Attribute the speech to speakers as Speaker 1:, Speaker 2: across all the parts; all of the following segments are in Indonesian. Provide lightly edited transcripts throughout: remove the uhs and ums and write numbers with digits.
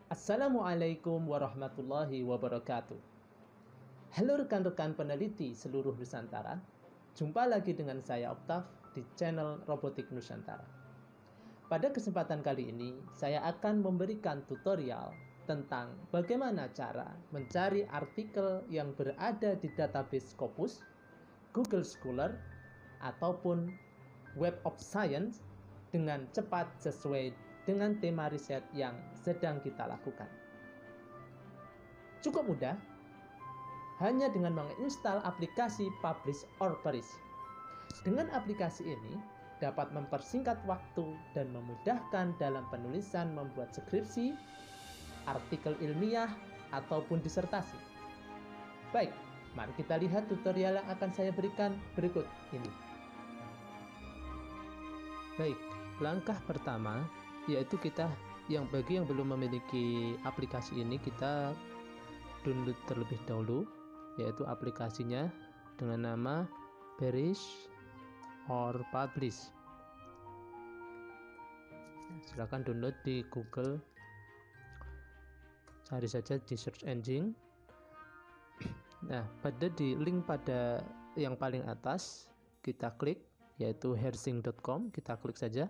Speaker 1: Assalamualaikum warahmatullahi wabarakatuh. Halo rekan-rekan peneliti seluruh Nusantara. Jumpa lagi dengan saya Oktav di channel Robotik Nusantara. Pada kesempatan kali ini, saya akan memberikan tutorial tentang bagaimana cara mencari artikel yang berada di database Scopus, Google Scholar, ataupun Web of Science dengan cepat sesuai dengan tema riset yang sedang kita lakukan. Cukup mudah, hanya dengan menginstal aplikasi Publish or Perish. Dengan aplikasi ini, dapat mempersingkat waktu dan memudahkan dalam penulisan membuat skripsi, artikel ilmiah, ataupun disertasi. Baik, mari kita lihat tutorial yang akan saya berikan berikut ini. Baik, langkah pertama yaitu bagi yang belum memiliki aplikasi ini, kita download terlebih dahulu, yaitu aplikasinya dengan nama Perish or Publish. Silakan download di Google, cari saja di search engine. Nah, di link pada yang paling atas kita klik, yaitu herzing.com, kita klik saja.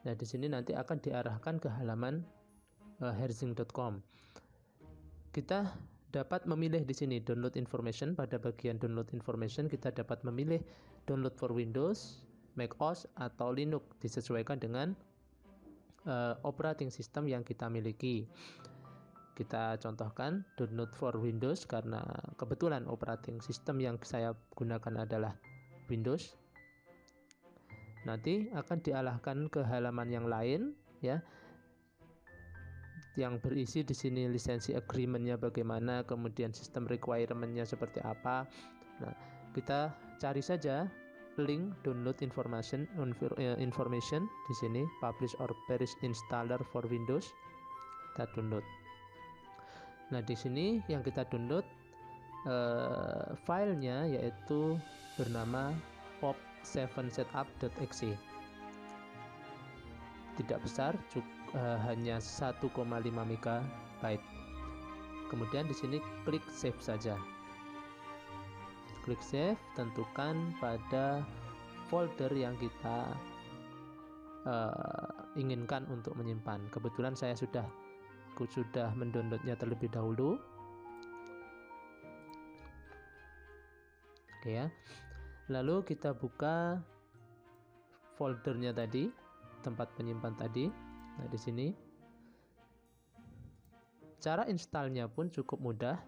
Speaker 1: Nah, di sini nanti akan diarahkan ke halaman herzing.com. Kita dapat memilih di sini download information. Pada bagian download information kita dapat memilih download for Windows, macOS atau Linux, disesuaikan dengan operating system yang kita miliki. Kita contohkan download for Windows karena kebetulan operating system yang saya gunakan adalah Windows. Nanti akan diarahkan ke halaman yang lain, ya, yang berisi di sini lisensi agreement-nya bagaimana, kemudian sistem requirement-nya seperti apa. Nah, kita cari saja link download information di sini, Publish or Perish installer for Windows. Kita download. Nah, di sini yang kita download filenya yaitu bernama pop7setup.exe. Tidak besar, hanya 1,5 MB. Kemudian di sini klik save saja. Klik save, tentukan pada folder yang kita inginkan untuk menyimpan. Kebetulan saya sudah mendownloadnya terlebih dahulu. Oke ya. Lalu kita buka foldernya tadi, tempat penyimpan tadi. Nah, di sini cara installnya pun cukup mudah.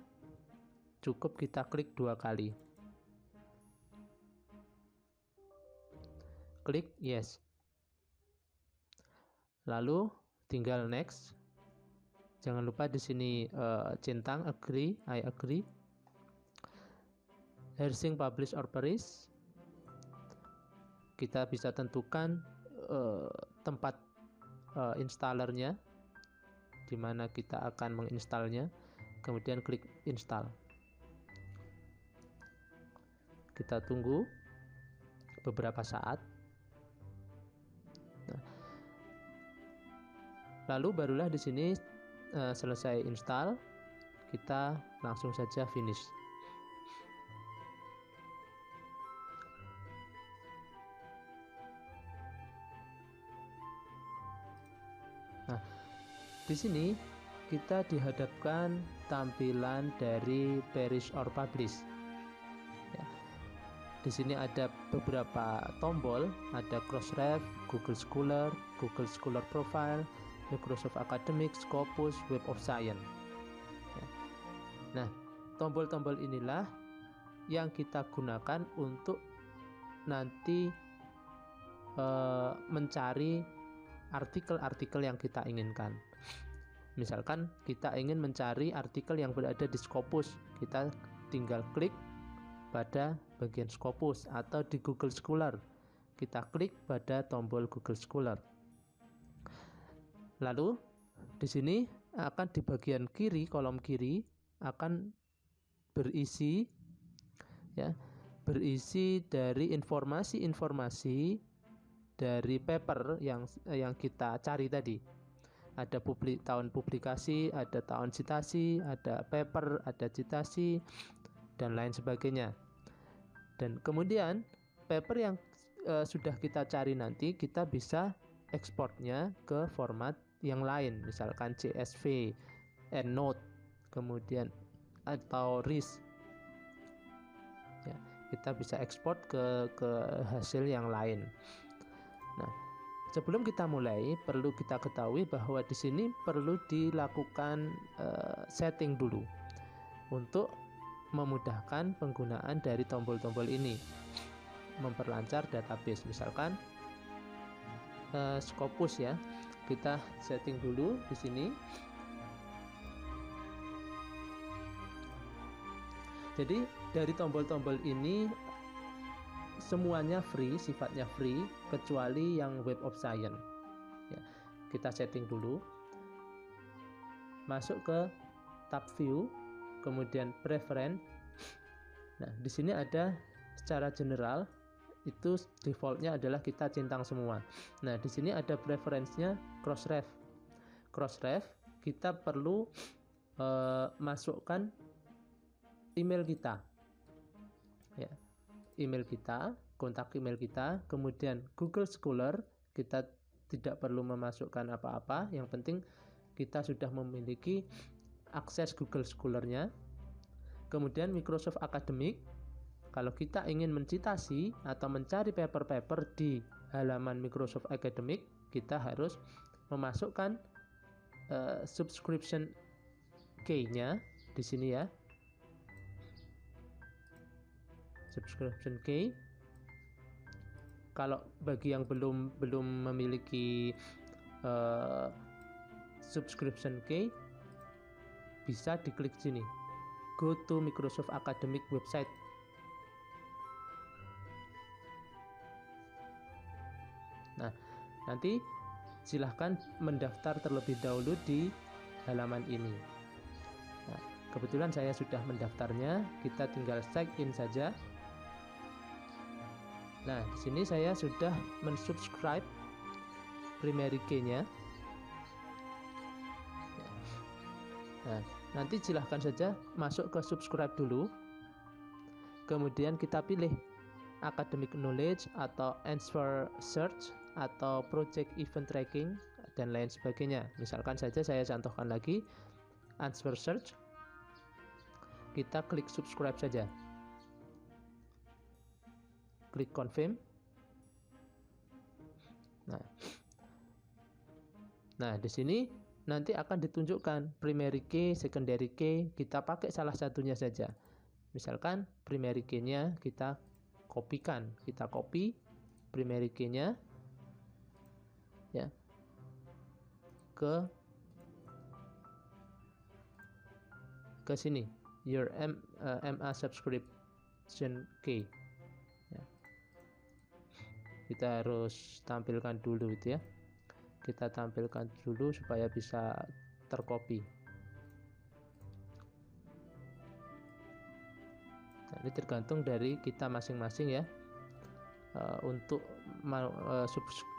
Speaker 1: Cukup kita klik 2 kali. Klik yes. Lalu tinggal next. Jangan lupa di sini centang agree, I agree. Herzing Publish or Perish. Kita bisa tentukan tempat installernya, di mana kita akan menginstalnya. Kemudian klik install. Kita tunggu beberapa saat. Nah, lalu barulah di sini selesai install, kita langsung saja finish. Nah, di sini kita dihadapkan tampilan dari Perish or Publish. Ya. Di sini ada beberapa tombol, ada Crossref, Google Scholar, Google Scholar Profile, Microsoft Academic, Scopus, Web of Science. Ya. Nah, tombol-tombol inilah yang kita gunakan untuk nanti mencari artikel-artikel yang kita inginkan. Misalkan kita ingin mencari artikel yang berada di Scopus, kita tinggal klik pada bagian Scopus, atau di Google Scholar, kita klik pada tombol Google Scholar. Lalu di sini akan di bagian kiri, kolom kiri akan berisi dari informasi-informasi dari paper yang kita cari tadi. ada tahun publikasi, ada tahun citasi, ada paper, ada citasi, dan lain sebagainya. Dan kemudian paper yang sudah kita cari nanti, kita bisa ekspornya ke format yang lain, misalkan CSV, EndNote, kemudian atau RIS. Ya, kita bisa ekspor ke hasil yang lain. Nah, sebelum kita mulai, perlu kita ketahui bahwa di sini perlu dilakukan setting dulu untuk memudahkan penggunaan dari tombol-tombol ini, memperlancar database. Misalkan Scopus ya, kita setting dulu di sini. Jadi dari tombol-tombol ini semuanya free, sifatnya free, kecuali yang Web of Science. Ya, kita setting dulu, masuk ke tab View, kemudian Preference. Nah, di sini ada secara general, itu defaultnya adalah kita centang semua. Nah, di sini ada preference-nya Crossref. Crossref kita perlu masukkan email kita. Ya, email kita, kontak email kita, kemudian Google Scholar, kita tidak perlu memasukkan apa-apa, yang penting kita sudah memiliki akses Google Scholar-nya. Kemudian Microsoft Academic, kalau kita ingin mencitasi atau mencari paper-paper di halaman Microsoft Academic, kita harus memasukkan subscription key-nya di sini ya. Subscription key. Kalau bagi yang belum memiliki subscription key, bisa diklik sini, go to Microsoft Academic website. Nah, nanti silahkan mendaftar terlebih dahulu di halaman ini. Nah, kebetulan saya sudah mendaftarnya, kita tinggal sign in saja. Nah, di sini saya sudah mensubscribe primary key-nya. Nah, nanti silahkan saja masuk ke subscribe dulu. Kemudian kita pilih academic knowledge atau answer search atau project event tracking dan lain sebagainya. Misalkan saja saya contohkan lagi answer search. Kita klik subscribe saja. Klik confirm. Nah, di sini nanti akan ditunjukkan primary key, secondary key, kita pakai salah satunya saja. Misalkan primary key-nya kita kopikan, kita copy primary key-nya ya ke sini, your MA subscription key. Kita harus tampilkan dulu itu ya. Kita tampilkan dulu supaya bisa tercopy. Nah, ini tergantung dari kita masing-masing ya. Untuk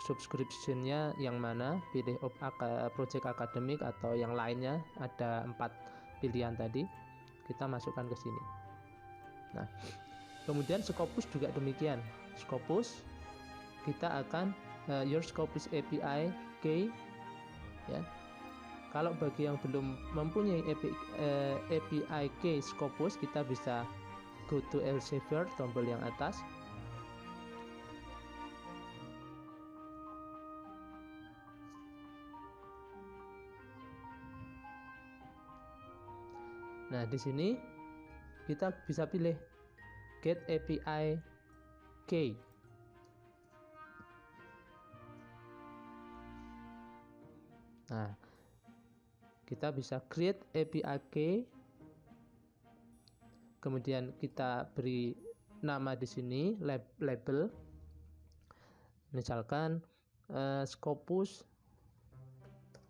Speaker 1: subscription-nya yang mana, pilih project akademik atau yang lainnya, ada 4 pilihan tadi, kita masukkan ke sini. Nah, kemudian Scopus juga demikian. Scopus kita akan your Scopus API key ya. Kalau bagi yang belum mempunyai API key Scopus, kita bisa go to Elsevier, tombol yang atas. Nah, di sini kita bisa pilih get API key. Nah, kita bisa create API key. Kemudian kita beri nama di sini, label. Misalkan Scopus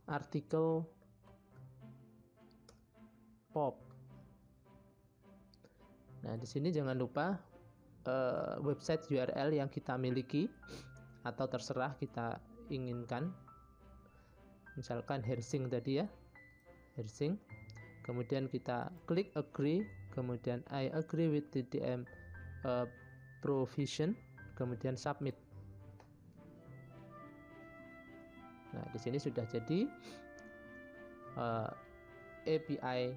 Speaker 1: artikel pop. Nah, di sini jangan lupa website URL yang kita miliki atau terserah kita inginkan. misalkan Hersing tadi ya, Hersing. Kemudian kita klik agree, kemudian I agree with DDM provision, kemudian submit. Nah, di sini sudah jadi API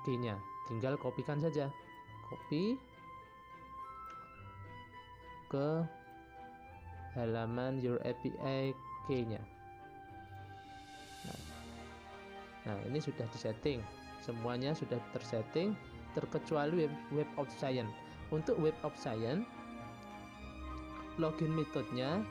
Speaker 1: key-nya. Tinggal kopikan saja. Copy ke halaman your API key-nya. Nah, ini sudah disetting. Semuanya sudah tersetting terkecuali Web of Science. Untuk Web of Science, login metodenya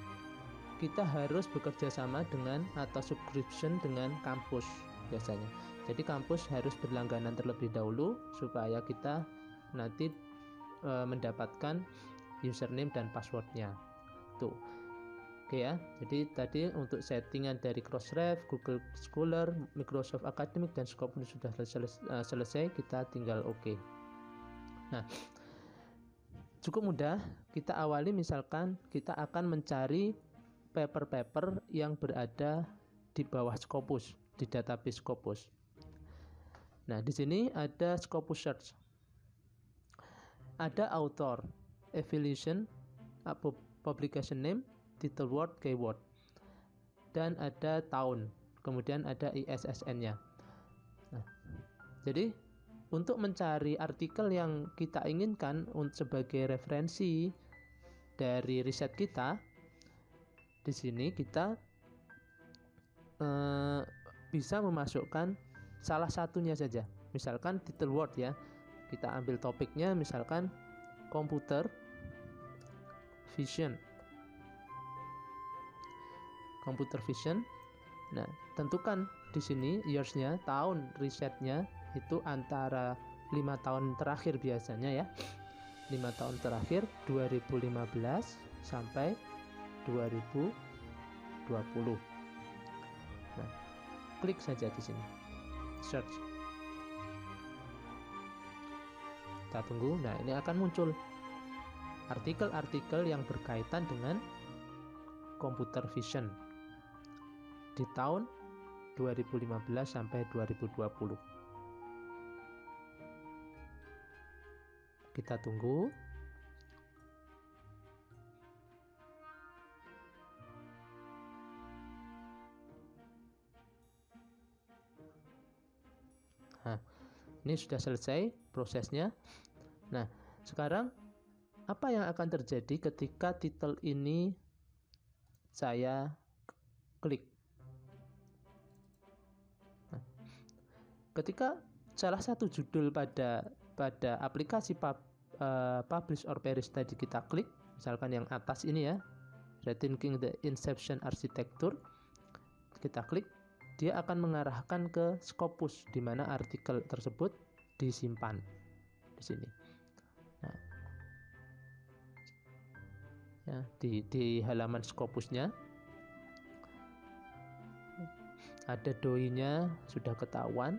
Speaker 1: kita harus bekerja sama dengan atau subscription dengan kampus biasanya. Jadi kampus harus berlangganan terlebih dahulu supaya kita nanti mendapatkan username dan passwordnya. Tuh. Oke ya. Jadi tadi untuk settingan dari Crossref, Google Scholar, Microsoft Academic dan Scopus sudah selesai. Kita tinggal oke. Nah, cukup mudah. Kita awali misalkan kita akan mencari paper-paper yang berada di bawah Scopus, di database Scopus. Nah, di sini ada Scopus Search. Ada author, affiliation, publication name, title word, keyword. Dan ada tahun, kemudian ada ISSN-nya. Nah, jadi untuk mencari artikel yang kita inginkan sebagai referensi dari riset kita, di sini kita bisa memasukkan salah satunya saja. Misalkan title word ya. Kita ambil topiknya misalkan computer vision. Computer vision. Nah, tentukan di sini years-nya, tahun risetnya itu antara 5 tahun terakhir biasanya ya. 5 tahun terakhir 2015 sampai 2020. Nah, klik saja di sini. Search. Kita tunggu. Nah, ini akan muncul artikel-artikel yang berkaitan dengan computer vision di tahun 2015 sampai 2020. Kita tunggu. Nah, ini sudah selesai prosesnya. Nah, sekarang apa yang akan terjadi ketika titel ini saya klik? Nah, ketika salah satu judul pada aplikasi publish or perish tadi kita klik, misalkan yang atas ini ya, Rethinking the Inception Architecture, kita klik, dia akan mengarahkan ke Scopus di mana artikel tersebut disimpan di sini. Nah, ya, di halaman Scopusnya ada doi-nya sudah ketahuan.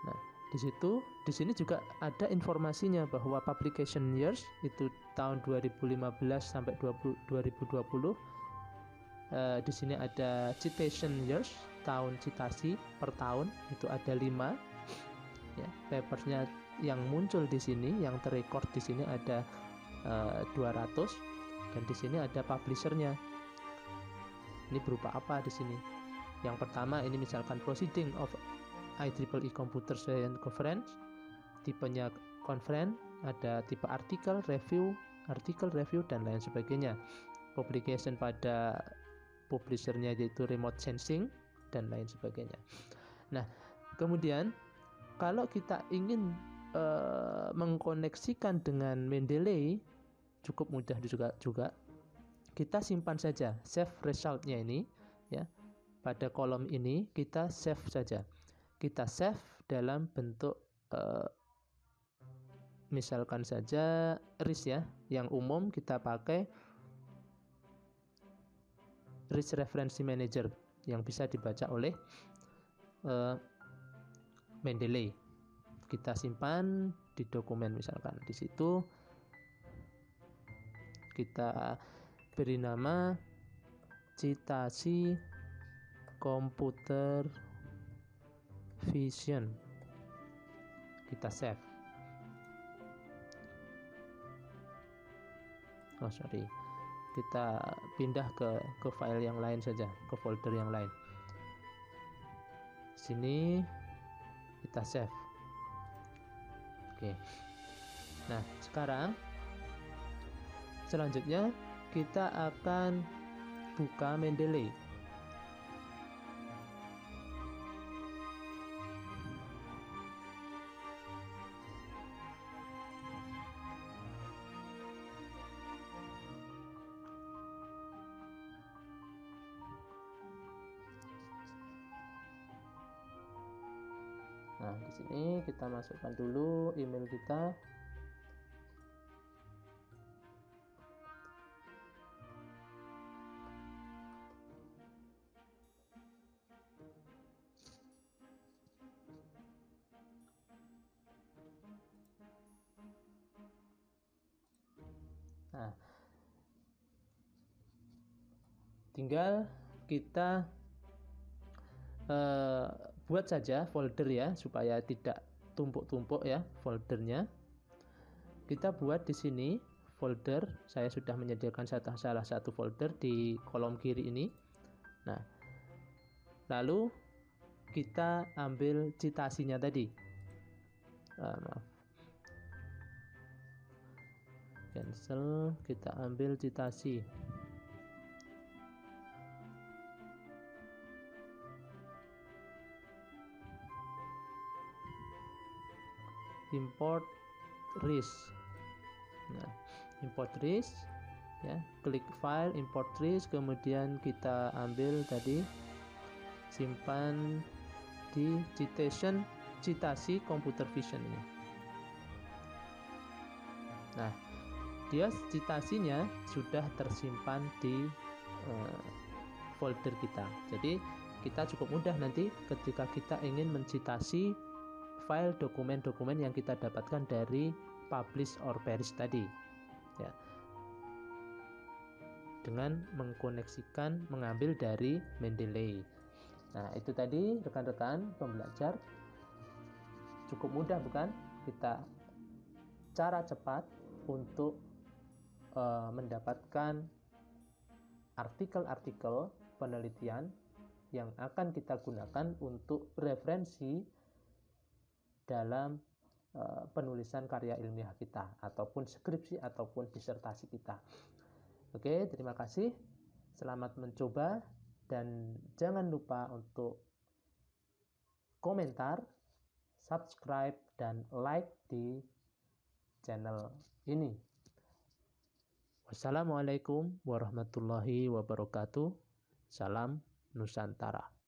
Speaker 1: Nah, di sini juga ada informasinya bahwa publication years itu tahun 2015 sampai 2020. Di sini ada citation years, tahun citasi per tahun itu ada 5. Ya, papersnya yang muncul di sini, yang terrecord di sini ada 200, dan di sini ada publishernya. Ini berupa apa di sini? Yang pertama ini misalkan Proceeding of IEEE Computer Science Conference, tipenya conference, ada tipe artikel review, dan lain sebagainya. Publication pada publishernya yaitu remote sensing dan lain sebagainya. Nah, kemudian kalau kita ingin mengkoneksikan dengan Mendeley, cukup mudah juga. Kita simpan saja, save resultnya ini ya. Pada kolom ini kita save saja. Kita save dalam bentuk misalkan saja RIS ya. Yang umum kita pakai RIS Reference Manager yang bisa dibaca oleh Mendeley. Kita simpan di dokumen misalkan di situ. Kita beri nama citasi Computer Vision. Kita save. Kita pindah ke file yang lain saja, ke folder yang lain. Sini kita save. Oke. Nah, sekarang selanjutnya kita akan buka Mendeley. Nah, di sini kita masukkan dulu email kita. Nah, tinggal kita buat saja folder ya, supaya tidak tumpuk-tumpuk ya foldernya. Kita buat di sini folder. Saya sudah menyediakan salah satu folder di kolom kiri ini. Nah, lalu kita ambil citasinya tadi. Maaf. Cancel, kita ambil citasi. Import RIS. Nah, import RIS ya, klik file import RIS, kemudian kita ambil tadi, simpan di citasi computer vision ini. Nah, dia citasinya sudah tersimpan di folder kita. Jadi kita cukup mudah nanti ketika kita ingin mencitasi file dokumen-dokumen yang kita dapatkan dari publish or perish tadi ya, dengan mengkoneksikan, mengambil dari Mendeley. Nah, itu tadi rekan-rekan pembelajar, cukup mudah bukan? Kita cara cepat untuk mendapatkan artikel-artikel penelitian yang akan kita gunakan untuk referensi dalam penulisan karya ilmiah kita, ataupun skripsi ataupun disertasi kita. Oke, terima kasih. Selamat mencoba dan jangan lupa untuk komentar, subscribe, dan like di channel ini. Wassalamualaikum warahmatullahi wabarakatuh. Salam Nusantara.